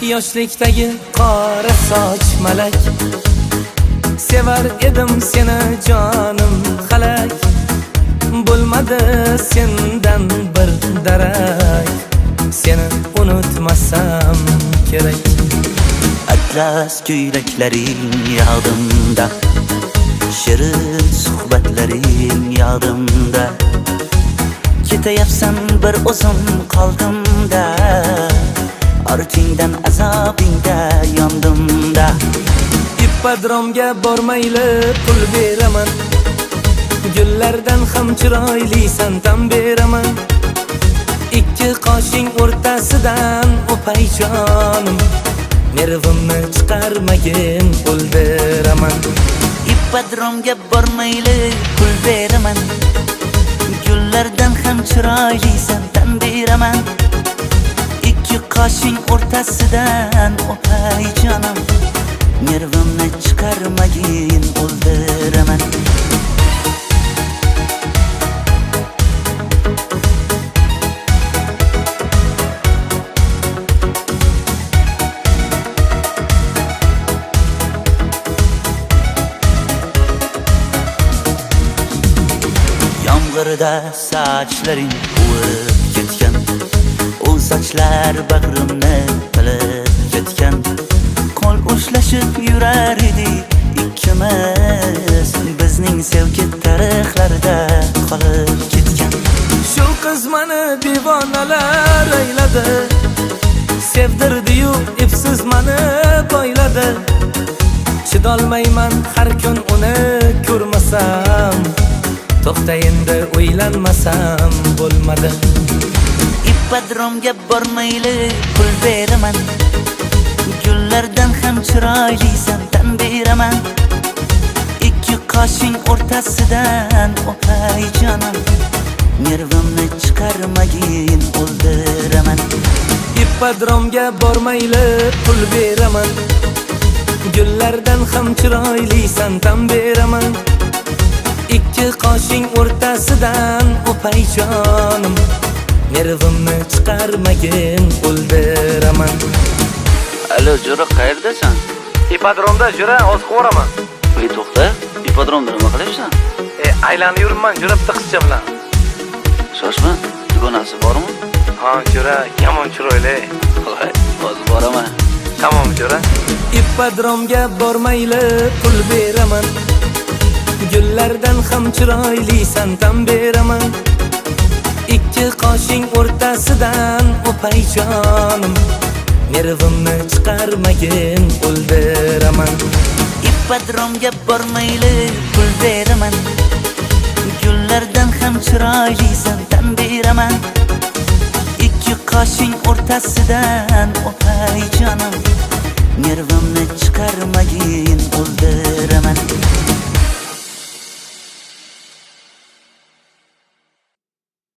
Yoshlikdagi qora soch malak, sevar edim seni jonim halak. Bo'lmadi sendan bir darak, seni unutmasam kerak. Atlas ko'ylaklaring yodimda, shirin suhbatlaring yodimda. Ketayapsan bir o'zim qoldimda, ortingdan azobingda yondimda. İppodromga bormayli pul beraman, gullardan ham chiroylisan tan beraman. Ikki qoshing o'rtasidan o'pay jonim, nervimni chiqarmagin o'ldiraman. Ippodromga bormayli pul beraman, gullardan ham chiroylisan tan beraman. Ikki qoshing o'rtasidan o'pay jonim, nervimni chiqarmagin o'ldiraman. Yomg'irda sochlaring o'rib ketgan, o sochlar bag'rimni qilib ketgan. Qo'l ushlashib yurar edik ikkimiz, bizning sevgi tarixlarda qolib ketgan. Shu qiz meni divonalar ayladi, sevdirdi-yu ipsiz meni boyladi. Chidolmayman har kun uni ko'rmasam, to'xta endi o'ylanmasam bo'lmadi. Ippodromga bormayli pul beraman, gullardan ham chiroylisan tan beraman. Ikki qoshing o'rtasidan o'pay jonim, nervimni chiqarmagin o'ldiraman. Ippodromga bormayli pul beraman, gullardan ham chiroylisan tan beraman. Ikki qoshing o'rtasidan o'pay jonim, nervimni chiqarmagin o'ldiraman. Alo, Jo'ra, qayerdasan? Ippodromda Jo'ra, hozir qo'raman. Ey, to'xta. Ippodromda nima qilyapsan? Aylanib yuribman Jo'ra bitta qizcha bilan. Shoshma, dugonasi bormi? Ha, Jo'ra, yomon chiroyli. Voy, hozir boraman. Tamam Jo'ra. Ippodromga bormayli pul beraman, gullardan ham chiroylisan tan beraman. Ikki qoshing o'rtasidan o'pay jonim, nervimni chiqarmagin o'ldiraman. Ippodromga bormayli pul beraman, gullardan ham chiroylisan tan beraman. Ikki qoshing o'rtasidan o'pay jonim, nervimni chiqarmagin o'ldiraman.